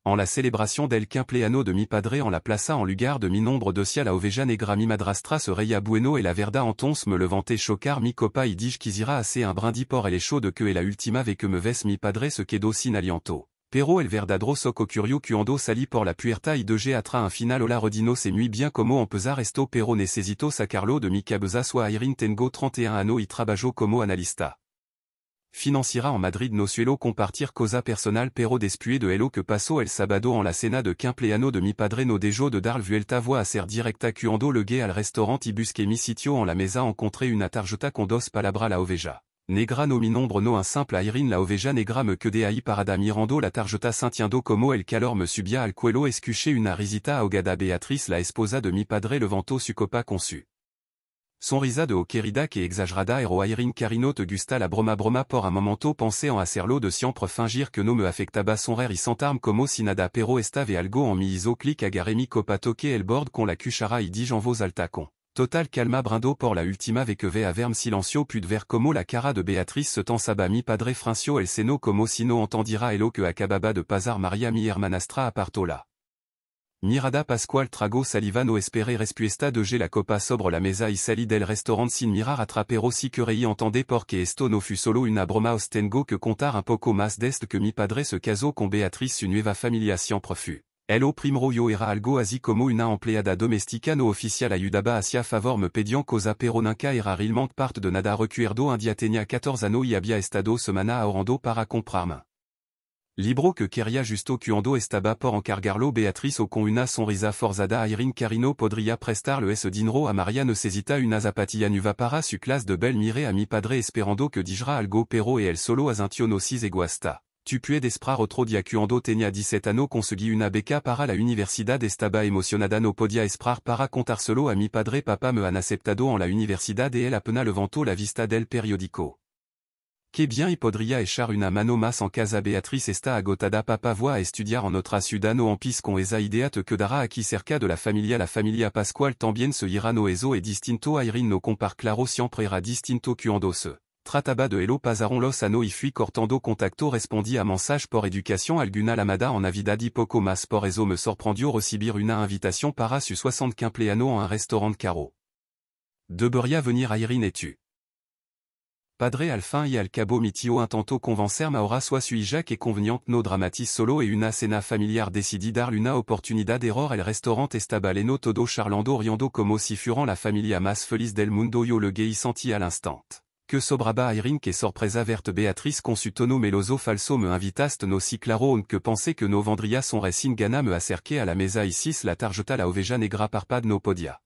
En la célébration del cumpleaños de mi padre en la plaza en lugar de mi nombre dosia la oveja negra mi madrastra se reia bueno et la verda entons me levante chocar mi copa y dij quisira assez un brindis por el chaud de que et la ultima ve que me ves mi padre se quedo sin aliento. Pero el verdadero soco curio cuando sali por la puerta y de atra un final ola rodino se nuit bien como empezar esto pero necesito sacarlo de mi cabeza soit airin tengo 31 anno y trabajo como analista. Financiera en Madrid no suelo compartir cosa personal pero después de hello que paso el sábado en la cena de cumpleaños de mi padre no dejo de dar vuelta voix a ser directa cuando llegué al restaurant y busqué mi sitio en la mesa encontré una tarjeta con dos palabras la oveja negra no mi nombre no un simple airin la oveja negra me quedé ahí parada mirando la tarjeta sintiendo como el calor me subía al cuello escuché una risita ahogada Beatriz la esposa de mi padre levantó su copa conçu. Sonrisa de querida que exagerada ero airin carino te gusta la broma por un momento pensé en hacerlo de siempre fingir que no me afectaba son rire y sentarme como si nada pero estave algo en mi hizo clic agarré mi copa toqué el bord con la cuchara y dij en voz alta con total calma brindo por la ultima ve que ve a verme silencio puis de ver como la cara de Beatriz se tensaba mi padre francio el seno como si no entendira elo que acababa de pasar Maria mi hermanastra apartola. Mirada Pascual trago saliva no espere respuesta de la copa sobre la mesa y sali del restaurant sin mirar atrapero si que rei entendé porque esto no fu solo una broma ostengo que contar un poco más dest que mi padre se casó con Beatriz su nueva familia siempre fu. Elo primero yo era algo así como una empleada domestica no oficial ayudaba hacia favor me pedian cosa pero nunca era realmente parte de nada recuerdo un día tenía 14 años y había estado semana a Orlando para comprarme. Libro que quería justo cuando estaba por encargarlo Beatriz o con una sonrisa forzada airin carino podría prestarle ese dinero a Maria necesita una zapatilla nueva para su clase de belle miré a mi padre esperando que dijera algo pero el solo asintió no si egoísta. Tu puedes desprar otro día cuando tenía 17 años conseguí una beca para la universidad estaba emocionada no podía esperar para contárselo a mi padre papa me han aceptado en la universidad y él apenas levantó la vista del periódico. Que bien y podría echar una mano más en casa Beatriz está agotada papa voy a estudiar en otra ciudad no en pis con esa idea te quedará aquí cerca de la familia Pascual también se irá no eso e distinto airin no compar claro siempre era distinto cuando se trataba de hello pasaron los ano y fui cortando contacto respondí a mensage por educación alguna lamada en navidad y poco más por eso me sorprendió recibir una invitación para su 60 cumpleaños en un restaurant caro. Debería venir airin et tu. Padre al fin y al cabo mi tío intentó convencerme ahora soit sui Jacques et conveniente no dramatis solo e una cena familiar decidí dar una oportunidad error el restaurant estaba lleno todo charlando riendo como si fueran la familia más feliz del mundo yo le gay senti al instant. Que sobraba airin que sorpresa verte Beatriz con su tono meloso falso me invitaste no si claro que pensé que no vendría son sin gana me acerqué a la mesa icis la tarjeta la oveja negra parpad no podia.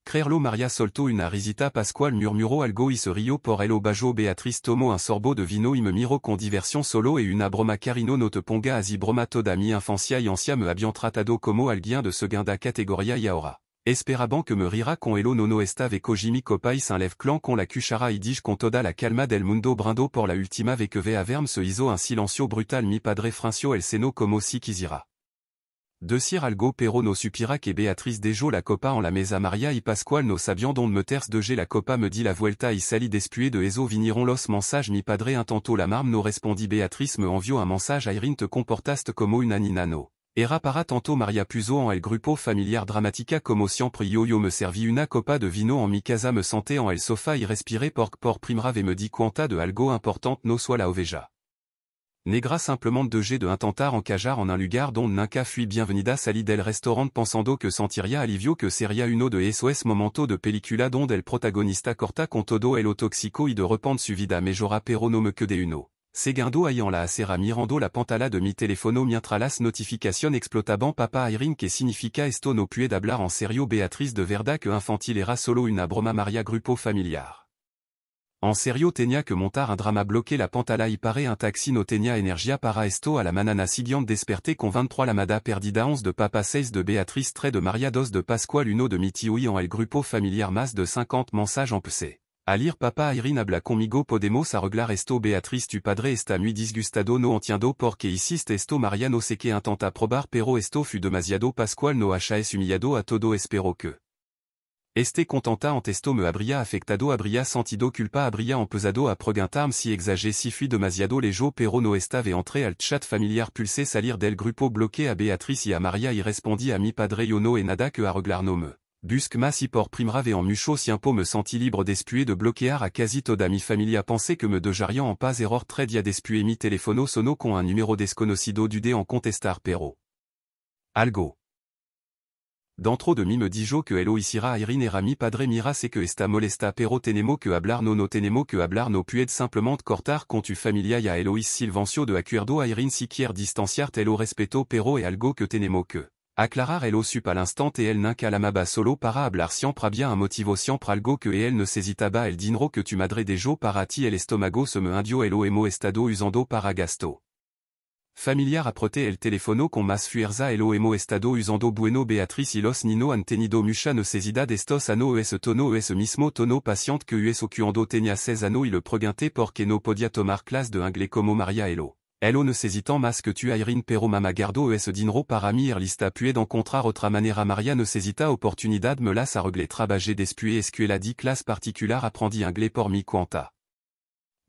Creerlo Maria soltó una risita Pascual murmuró algo y se rió por el bajo Beatriz tomó un sorbo de vino y me miró con diversión solo e una broma carino no te ponga así broma toda mi infancia y ancia me habían tratado como alguien de segunda categoria y ahora. Esperaban que me rira con elo no estave cojimi copais un lève clan con la cuchara y dij con toda la calma del mundo brindo por la ultima ve que ve a verme se hizo un silencio brutal mi padre francio el seno como si quisiera. Decir algo pero no supira que Beatriz dejó la copa en la mesa Maria y Pascual no sabian donde meters de la copa me di la vuelta y salí después de eso vinieron los mensajes mi padre intentó la marme no respondí Beatriz me envió un mensage airin te comportaste como una nina no. Era para tanto Maria puso en el grupo familiar dramatica como siempre yo me serví una copa de vino en mi casa me senté en el sofá y respiré por primera ve me di cuenta de algo importante no soit la oveja negra simplement de intentar encajar en un lugar donde nunca fui bienvenida salí del restaurant pensando que sentiría alivio que sería uno de esos momento de película donde el protagonista corta con todo el tóxico y de repente su vida mejora pero no me quedé uno. Segundo ayant la acera mirando la pantalla de mi teléfono mientras las notificación explotaban papa airin que significa esto no puede hablar en serio Beatriz de verdad que infantil era solo una broma Maria grupo familiar. En serio tenía que montar un drama bloqué la pantalla y pare un taxi no tenía energía para esto a la manana siguiente desperté con 23 lamada perdida 11 de papa 6 de Beatriz 3 de Maria 2 de Pascual 1 de mi tío y en el grupo familiar más de 50 mensajes en PC. A lire papa airin habla conmigo podemos arreglar esto Beatriz tu padre está muy disgustado no entiendo porque hiciste esto Maria no sé que intenta probar pero esto fu demasiado Pascual no es humillado a todo espero que Este contenta antesto me abria affectado abria sentido culpa abria empesado a preguntarme si exagé si fui demasiado lejo pero no estave entré al chat familiar pulsé salir del grupo bloqué a Beatriz y a Maria y respondí a mi padre yo no e nada que arreglar no me. Busque mas y por primrave en mucho siempo me senti libre d'espuer de bloquear a quasi toda mi familia pensé que me dejarian en paz error très dia d'espuer mi telefono sono con un numéro desconocido dudé en contestar pero. Algo. Dentro de mi me dijo que elo hiciera Irene era mi padre mira sé que esta molesta pero tenemo que hablar no tenemo que hablar no puede simplement cortar con tu familia y a Elois Silvancio de acuerdo a Irene siquiera distanciar elo respeto pero e algo que tenemo que. Aclarar elo sup à l'instant et elle n'inca lamaba solo para hablar siempre bien un motivo siempre algo que elle ne hesitaba el dinero que tu madre dejo para ti el estomago se me indio elo emo estado usando para gasto. Familiar aprete el telefono con mas fuerza elo emo estado usando bueno Beatriz y los nino han tenido mucha necesidad estos ano es tono es mismo tono paciente que us ocuando tenía 16 ano y le pregunté porque no podía tomar clase de inglés como Maria elo. Elo necesitan más que tu Irene pero mama gardo es dinero para mi lista puede encontrar otra manera Maria necesita oportunidad me las arregle trabajar después escuela di clase particular aprendi inglés por mi cuenta.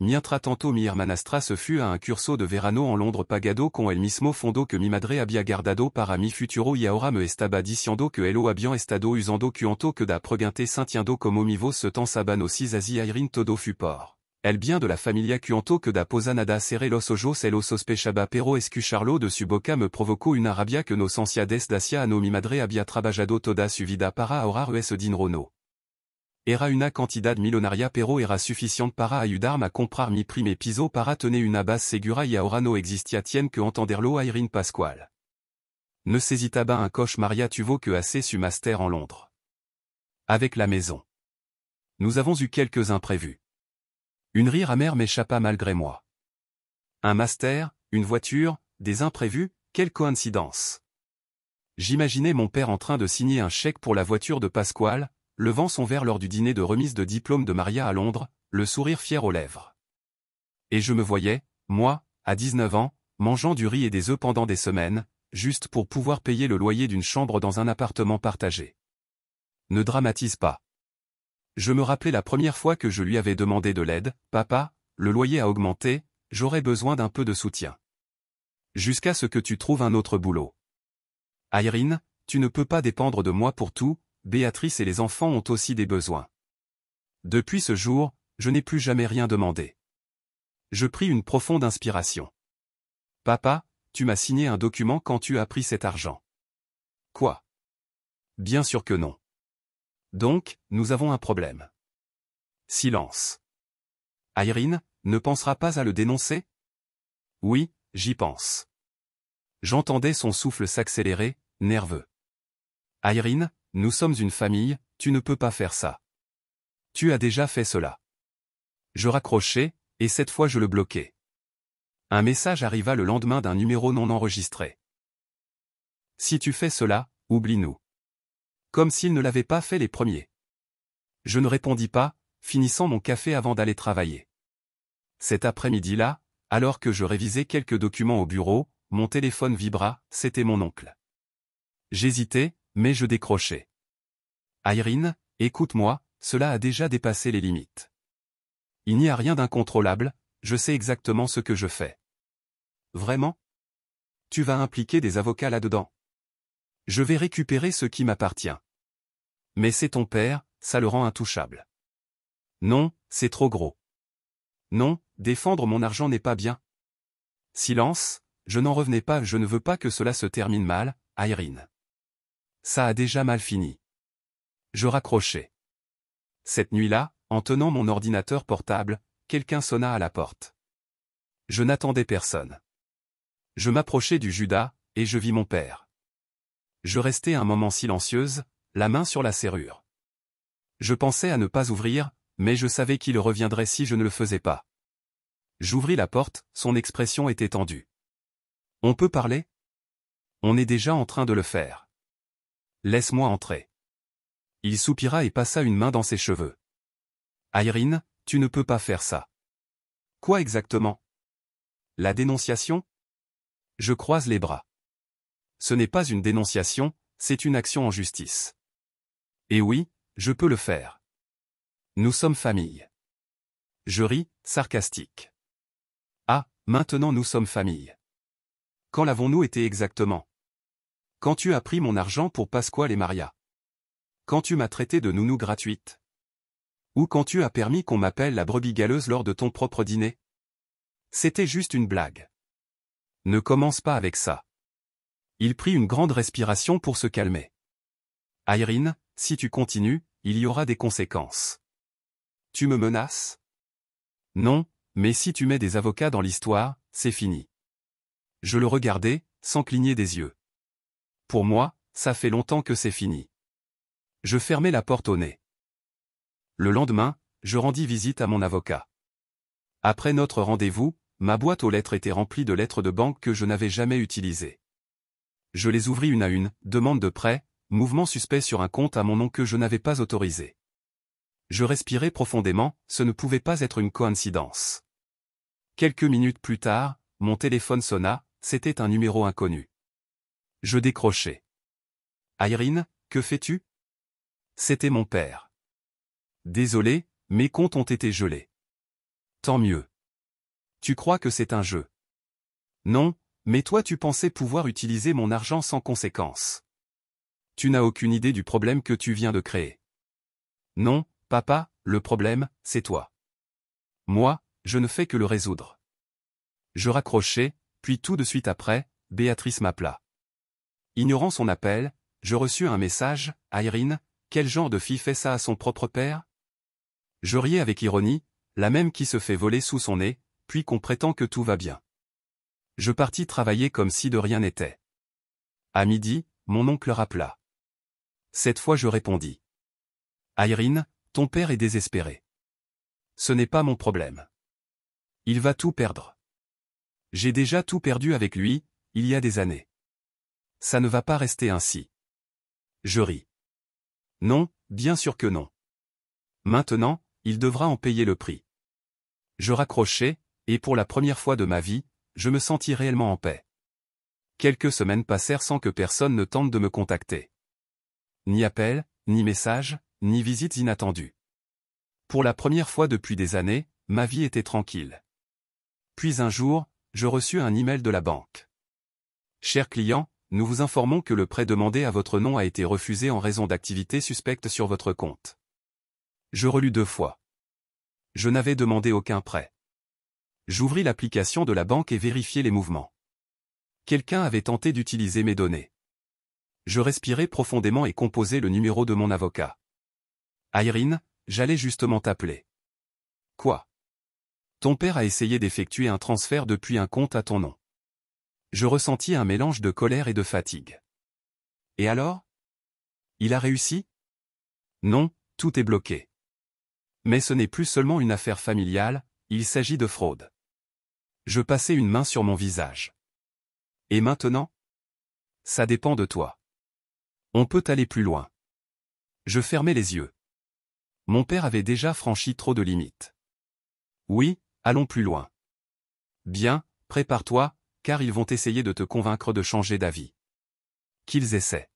Mientras tanto mi hermanastra se fut a un curso de verano en Londres pagado con el mismo fondo que mi madre había guardado para mi futuro y ahora me estaba diciendo que elo había estado usando cuanto que da pregunté sintiendo como mi voz se tensaban aussi así Irene todo fut por. El bien de la familia cuanto que da posa nada seré los ojos elo sospechaba pero escucharlo de su boca me provocó una rabia que no sentia desde hacia ano mi madre había trabajado toda su vida para ahorrar ese dinero no. Era una cantidad millonaria pero era suficiente para ayudarme a comprar mi prime piso para tener una base segura y ahora no existia tien que entenderlo a Irene Pascual. Necesitaba un coche Maria tuvo que hacer su master en Londres. Avec la maison. Nous avons eu quelques imprévus. Une rire amère m'échappa malgré moi. Un master, une voiture, des imprévus, quelle coïncidence. J'imaginais mon père en train de signer un chèque pour la voiture de Pasquale, levant son verre lors du dîner de remise de diplôme de Maria à Londres, le sourire fier aux lèvres. Et je me voyais, moi, à 19 ans, mangeant du riz et des œufs pendant des semaines, juste pour pouvoir payer le loyer d'une chambre dans un appartement partagé. Ne dramatise pas. Je me rappelais la première fois que je lui avais demandé de l'aide, « Papa, le loyer a augmenté, j'aurais besoin d'un peu de soutien. Jusqu'à ce que tu trouves un autre boulot. Irene, tu ne peux pas dépendre de moi pour tout, Béatrice et les enfants ont aussi des besoins. » Depuis ce jour, je n'ai plus jamais rien demandé. Je pris une profonde inspiration. « Papa, tu m'as signé un document quand tu as pris cet argent. » Quoi? Bien sûr que non. Donc, nous avons un problème. Silence. Irene, ne pensera pas à le dénoncer? Oui, j'y pense. J'entendais son souffle s'accélérer, nerveux. Irene, nous sommes une famille, tu ne peux pas faire ça. Tu as déjà fait cela. Je raccrochai, et cette fois je le bloquai. Un message arriva le lendemain d'un numéro non enregistré. Si tu fais cela, oublie-nous. Comme s'il ne l'avait pas fait les premiers. Je ne répondis pas, finissant mon café avant d'aller travailler. Cet après-midi-là, alors que je révisais quelques documents au bureau, mon téléphone vibra, c'était mon oncle. J'hésitais, mais je décrochai. Irene, écoute-moi, cela a déjà dépassé les limites. Il n'y a rien d'incontrôlable, je sais exactement ce que je fais. Vraiment? Tu vas impliquer des avocats là-dedans? Je vais récupérer ce qui m'appartient. Mais c'est ton père, ça le rend intouchable. Non, c'est trop gros. Non, défendre mon argent n'est pas bien. Silence, je n'en revenais pas, je ne veux pas que cela se termine mal, Irene. Ça a déjà mal fini. Je raccrochai. Cette nuit-là, en tenant mon ordinateur portable, quelqu'un sonna à la porte. Je n'attendais personne. Je m'approchai du Judas, et je vis mon père. Je restai un moment silencieuse, la main sur la serrure. Je pensais à ne pas ouvrir, mais je savais qu'il reviendrait si je ne le faisais pas. J'ouvris la porte, son expression était tendue. « On peut parler? On est déjà en train de le faire. Laisse-moi entrer. » Il soupira et passa une main dans ses cheveux. « Irene, tu ne peux pas faire ça. » Quoi exactement? La dénonciation? Je croise les bras. Ce n'est pas une dénonciation, c'est une action en justice. Et oui, Je peux le faire. Nous sommes famille. Je ris, sarcastique. Ah, maintenant nous sommes famille. Quand l'avons-nous été exactement? Quand tu as pris mon argent pour Pasquale et Maria? Quand tu m'as traité de nounou gratuite? Ou quand tu as permis qu'on m'appelle la brebis galeuse lors de ton propre dîner? C'était juste une blague. Ne commence pas avec ça. Il prit une grande respiration pour se calmer. Irene, si tu continues, il y aura des conséquences. Tu me menaces? Non, mais si tu mets des avocats dans l'histoire, c'est fini. Je le regardais, sans cligner des yeux. Pour moi, ça fait longtemps que c'est fini. Je fermai la porte au nez. Le lendemain, je rendis visite à mon avocat. Après notre rendez-vous, ma boîte aux lettres était remplie de lettres de banque que je n'avais jamais utilisées. Je les ouvris une à une, demande de prêt, mouvement suspect sur un compte à mon nom que je n'avais pas autorisé. Je respirai profondément, ce ne pouvait pas être une coïncidence. Quelques minutes plus tard, mon téléphone sonna, c'était un numéro inconnu. Je décrochai. Irene, que fais-tu? C'était mon père. Désolé, mes comptes ont été gelés. Tant mieux. Tu crois que c'est un jeu? Non, mais toi tu pensais pouvoir utiliser mon argent sans conséquence. Tu n'as aucune idée du problème que tu viens de créer. Non, papa, le problème, c'est toi. Moi, je ne fais que le résoudre. Je raccrochai, puis tout de suite après, Béatrice m'appela. Ignorant son appel, je reçus un message, Irene, quel genre de fille fait ça à son propre père? Je riais avec ironie, la même qui se fait voler sous son nez, puis qu'on prétend que tout va bien. Je partis travailler comme si de rien n'était. À midi, mon oncle rappela. Cette fois je répondis. Irene, ton père est désespéré. Ce n'est pas mon problème. Il va tout perdre. J'ai déjà tout perdu avec lui, il y a des années. Ça ne va pas rester ainsi. Je ris. Non, bien sûr que non. Maintenant, il devra en payer le prix. Je raccrochai, et pour la première fois de ma vie, je me sentis réellement en paix. Quelques semaines passèrent sans que personne ne tente de me contacter. Ni appel, ni message, ni visites inattendues. Pour la première fois depuis des années, ma vie était tranquille. Puis un jour, je reçus un email de la banque. Cher client, nous vous informons que le prêt demandé à votre nom a été refusé en raison d'activités suspectes sur votre compte. Je relus 2 fois. Je n'avais demandé aucun prêt. J'ouvris l'application de la banque et vérifiai les mouvements. Quelqu'un avait tenté d'utiliser mes données. Je respirai profondément et composai le numéro de mon avocat. Irene, j'allais justement t'appeler. Quoi? Ton père a essayé d'effectuer un transfert depuis un compte à ton nom. Je ressentis un mélange de colère et de fatigue. Et alors? Il a réussi? Non, tout est bloqué. Mais ce n'est plus seulement une affaire familiale, il s'agit de fraude. Je passai une main sur mon visage. Et maintenant? Ça dépend de toi. On peut aller plus loin. Je fermai les yeux. Mon père avait déjà franchi trop de limites. Oui, allons plus loin. Bien, prépare-toi, car ils vont essayer de te convaincre de changer d'avis. Qu'ils essaient.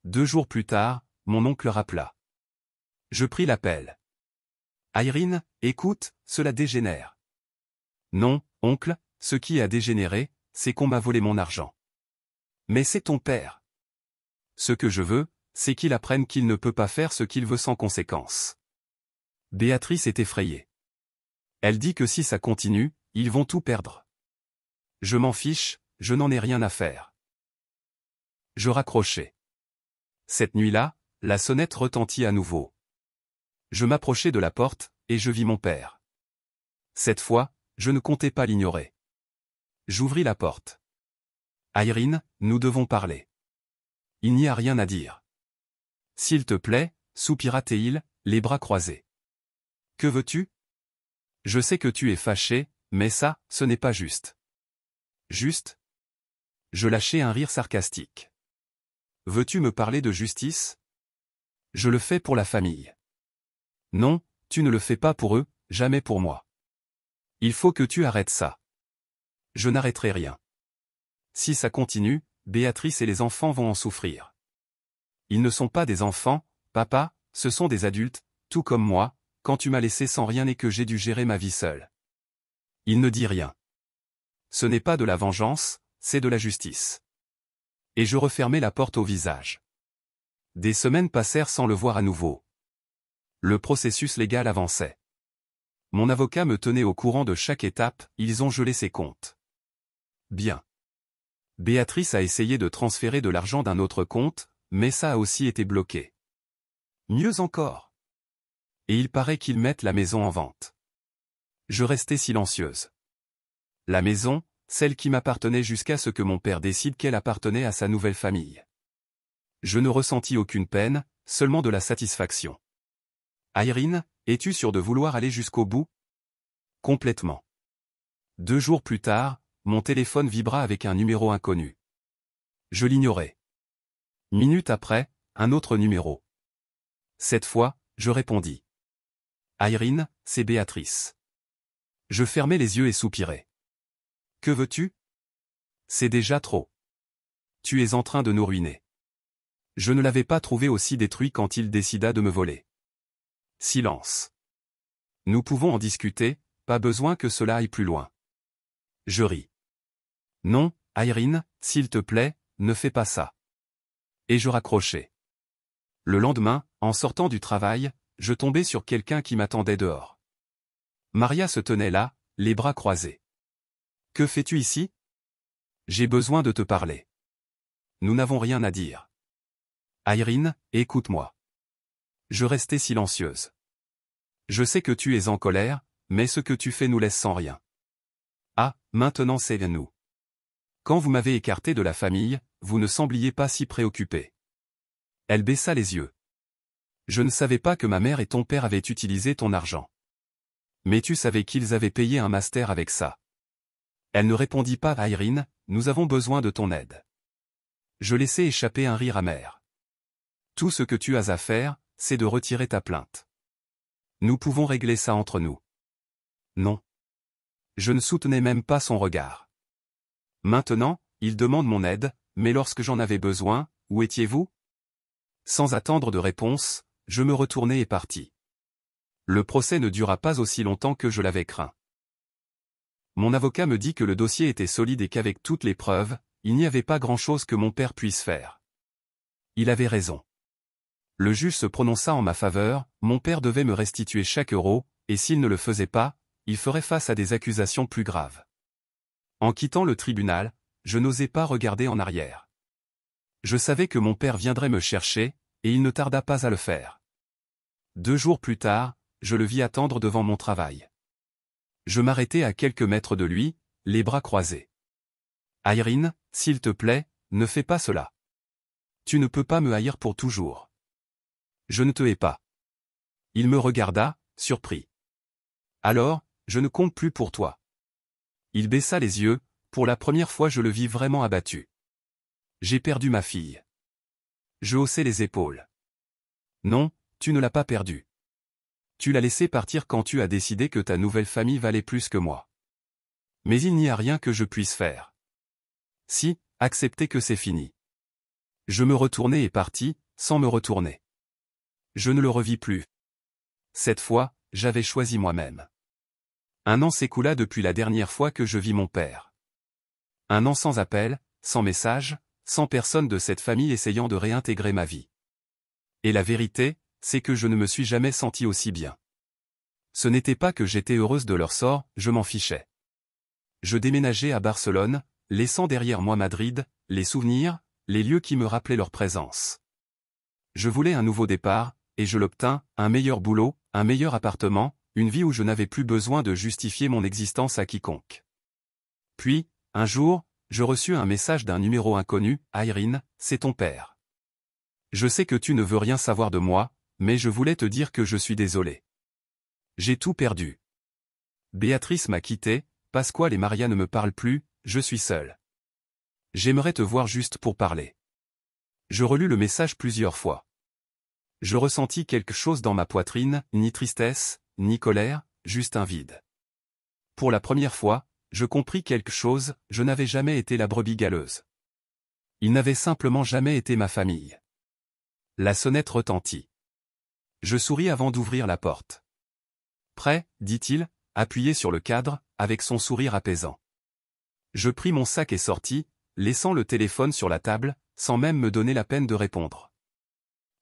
2 jours plus tard, mon oncle rappela. Je pris l'appel. Irene, écoute, cela dégénère. Non, oncle, ce qui a dégénéré, c'est qu'on m'a volé mon argent. Mais c'est ton père. Ce que je veux, c'est qu'il apprenne qu'il ne peut pas faire ce qu'il veut sans conséquence. Béatrice est effrayée. Elle dit que si ça continue, ils vont tout perdre. Je m'en fiche, je n'en ai rien à faire. Je raccrochai. Cette nuit-là, la sonnette retentit à nouveau. Je m'approchai de la porte, et je vis mon père. Cette fois, je ne comptais pas l'ignorer. J'ouvris la porte. Irene, nous devons parler. Il n'y a rien à dire. S'il te plaît, soupira Théil, les bras croisés. Que veux-tu? Je sais que tu es fâché, mais ça, ce n'est pas juste. Juste? Je lâchai un rire sarcastique. Veux-tu me parler de justice? Je le fais pour la famille. Non, tu ne le fais pas pour eux, jamais pour moi. Il faut que tu arrêtes ça. Je n'arrêterai rien. Si ça continue, Béatrice et les enfants vont en souffrir. Ils ne sont pas des enfants, papa, ce sont des adultes, tout comme moi, quand tu m'as laissé sans rien et que j'ai dû gérer ma vie seule. Il ne dit rien. Ce n'est pas de la vengeance, c'est de la justice. Et je refermai la porte au visage. Des semaines passèrent sans le voir à nouveau. Le processus légal avançait. Mon avocat me tenait au courant de chaque étape, ils ont gelé ses comptes. Bien. Béatrice a essayé de transférer de l'argent d'un autre compte, mais ça a aussi été bloqué. Mieux encore. Et il paraît qu'ils mettent la maison en vente. Je restai silencieuse. La maison, celle qui m'appartenait jusqu'à ce que mon père décide qu'elle appartenait à sa nouvelle famille. Je ne ressentis aucune peine, seulement de la satisfaction. Irene, es-tu sûre de vouloir aller jusqu'au bout? Complètement. 2 jours plus tard, mon téléphone vibra avec un numéro inconnu. Je l'ignorais. Minute après, un autre numéro. Cette fois, je répondis. Irene, c'est Béatrice. Je fermai les yeux et soupirai. Que veux-tu? C'est déjà trop. Tu es en train de nous ruiner. Je ne l'avais pas trouvé aussi détruit quand il décida de me voler. Silence. Nous pouvons en discuter, pas besoin que cela aille plus loin. Je ris. Non, Irene, s'il te plaît, ne fais pas ça. Et je raccrochai. Le lendemain, en sortant du travail, je tombai sur quelqu'un qui m'attendait dehors. Maria se tenait là, les bras croisés. Que fais-tu ici? J'ai besoin de te parler. Nous n'avons rien à dire. Irene, écoute-moi. Je restai silencieuse. Je sais que tu es en colère, mais ce que tu fais nous laisse sans rien. Ah, maintenant c'est à nous. Quand vous m'avez écarté de la famille, vous ne sembliez pas si préoccupé. Elle baissa les yeux. Je ne savais pas que ma mère et ton père avaient utilisé ton argent. Mais tu savais qu'ils avaient payé un master avec ça. Elle ne répondit pas à Irene, nous avons besoin de ton aide. Je laissai échapper un rire amer. Tout ce que tu as à faire, c'est de retirer ta plainte. Nous pouvons régler ça entre nous. Non. Je ne soutenais même pas son regard. Maintenant, il demande mon aide, mais lorsque j'en avais besoin, où étiez-vous? Sans attendre de réponse, je me retournai et partis. Le procès ne dura pas aussi longtemps que je l'avais craint. Mon avocat me dit que le dossier était solide et qu'avec toutes les preuves, il n'y avait pas grand-chose que mon père puisse faire. Il avait raison. Le juge se prononça en ma faveur, mon père devait me restituer chaque euro, et s'il ne le faisait pas, il ferait face à des accusations plus graves. En quittant le tribunal, je n'osais pas regarder en arrière. Je savais que mon père viendrait me chercher, et il ne tarda pas à le faire. 2 jours plus tard, je le vis attendre devant mon travail. Je m'arrêtai à quelques mètres de lui, les bras croisés. Irene, s'il te plaît, ne fais pas cela. Tu ne peux pas me haïr pour toujours. Je ne te hais pas. Il me regarda, surpris. Alors, je ne compte plus pour toi. Il baissa les yeux, pour la première fois je le vis vraiment abattu. J'ai perdu ma fille. Je haussai les épaules. Non, tu ne l'as pas perdue. Tu l'as laissé partir quand tu as décidé que ta nouvelle famille valait plus que moi. Mais il n'y a rien que je puisse faire. Si, accepter que c'est fini. Je me retournai et partis, sans me retourner. Je ne le revis plus. Cette fois, j'avais choisi moi-même. 1 an s'écoula depuis la dernière fois que je vis mon père. 1 an sans appel, sans message, sans personne de cette famille essayant de réintégrer ma vie. Et la vérité, c'est que je ne me suis jamais sentie aussi bien. Ce n'était pas que j'étais heureuse de leur sort, je m'en fichais. Je déménageai à Barcelone, laissant derrière moi Madrid, les souvenirs, les lieux qui me rappelaient leur présence. Je voulais un nouveau départ, et je l'obtins, un meilleur boulot, un meilleur appartement, une vie où je n'avais plus besoin de justifier mon existence à quiconque. Puis, un jour, je reçus un message d'un numéro inconnu, Irene, c'est ton père. Je sais que tu ne veux rien savoir de moi, mais je voulais te dire que je suis désolé. J'ai tout perdu. Béatrice m'a quitté, Pasquale et Maria ne me parlent plus, je suis seul. J'aimerais te voir juste pour parler. Je relus le message plusieurs fois. Je ressentis quelque chose dans ma poitrine, ni tristesse, ni colère, juste un vide. Pour la première fois, je compris quelque chose, je n'avais jamais été la brebis galeuse. Ils n'avaient simplement jamais été ma famille. La sonnette retentit. Je souris avant d'ouvrir la porte. Prêt, dit-il, appuyé sur le cadre, avec son sourire apaisant. Je pris mon sac et sortis, laissant le téléphone sur la table, sans même me donner la peine de répondre.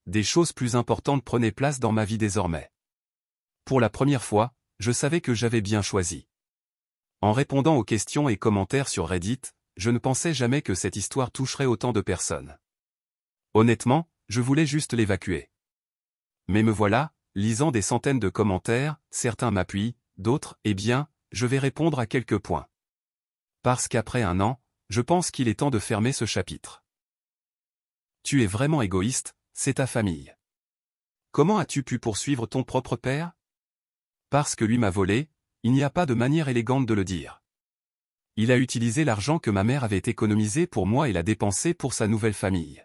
Des choses plus importantes prenaient place dans ma vie désormais. Pour la première fois, je savais que j'avais bien choisi. En répondant aux questions et commentaires sur Reddit, je ne pensais jamais que cette histoire toucherait autant de personnes. Honnêtement, je voulais juste l'évacuer. Mais me voilà, lisant des centaines de commentaires, certains m'appuient, d'autres, eh bien, je vais répondre à quelques points. Parce qu'après 1 an, je pense qu'il est temps de fermer ce chapitre. Tu es vraiment égoïste, c'est ta famille. Comment as-tu pu poursuivre ton propre père? Parce que lui m'a volé, il n'y a pas de manière élégante de le dire. Il a utilisé l'argent que ma mère avait économisé pour moi et l'a dépensé pour sa nouvelle famille.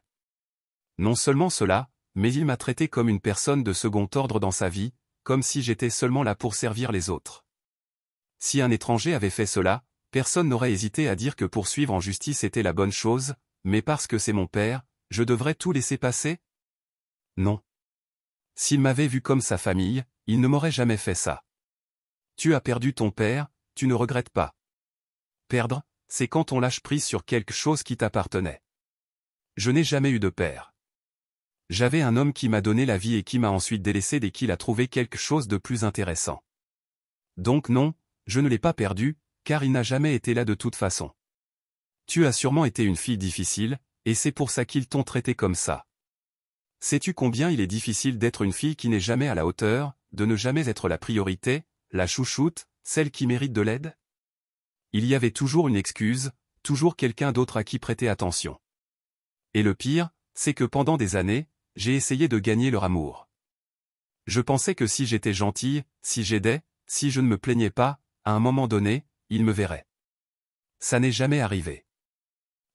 Non seulement cela, mais il m'a traité comme une personne de second ordre dans sa vie, comme si j'étais seulement là pour servir les autres. Si un étranger avait fait cela, personne n'aurait hésité à dire que poursuivre en justice était la bonne chose, mais parce que c'est mon père, je devrais tout laisser passer? Non. S'il m'avait vu comme sa famille, il ne m'aurait jamais fait ça. Tu as perdu ton père, tu ne regrettes pas. Perdre, c'est quand on lâche prise sur quelque chose qui t'appartenait. Je n'ai jamais eu de père. J'avais un homme qui m'a donné la vie et qui m'a ensuite délaissé dès qu'il a trouvé quelque chose de plus intéressant. Donc non, je ne l'ai pas perdu, car il n'a jamais été là de toute façon. Tu as sûrement été une fille difficile, et c'est pour ça qu'ils t'ont traité comme ça. Sais-tu combien il est difficile d'être une fille qui n'est jamais à la hauteur, de ne jamais être la priorité, la chouchoute, celle qui mérite de l'aide? Il y avait toujours une excuse, toujours quelqu'un d'autre à qui prêter attention. Et le pire, c'est que pendant des années, j'ai essayé de gagner leur amour. Je pensais que si j'étais gentille, si j'aidais, si je ne me plaignais pas, à un moment donné, ils me verraient. Ça n'est jamais arrivé.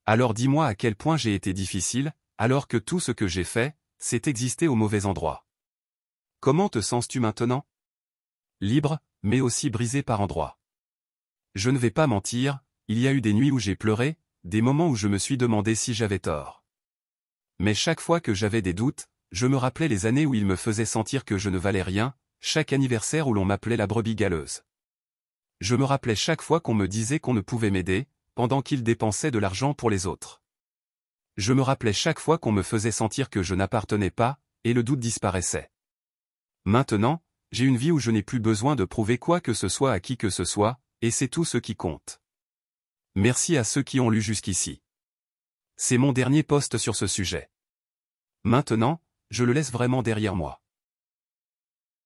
Alors dis-moi à quel point j'ai été difficile, alors que tout ce que j'ai fait, c'est exister au mauvais endroit. Comment te sens-tu maintenant? Libre, mais aussi brisé par endroits. Je ne vais pas mentir, il y a eu des nuits où j'ai pleuré, des moments où je me suis demandé si j'avais tort. Mais chaque fois que j'avais des doutes, je me rappelais les années où il me faisait sentir que je ne valais rien, chaque anniversaire où l'on m'appelait la brebis galeuse. Je me rappelais chaque fois qu'on me disait qu'on ne pouvait m'aider, pendant qu'il dépensait de l'argent pour les autres. Je me rappelais chaque fois qu'on me faisait sentir que je n'appartenais pas, et le doute disparaissait. Maintenant, j'ai une vie où je n'ai plus besoin de prouver quoi que ce soit à qui que ce soit, et c'est tout ce qui compte. Merci à ceux qui ont lu jusqu'ici. C'est mon dernier post sur ce sujet. Maintenant, je le laisse vraiment derrière moi.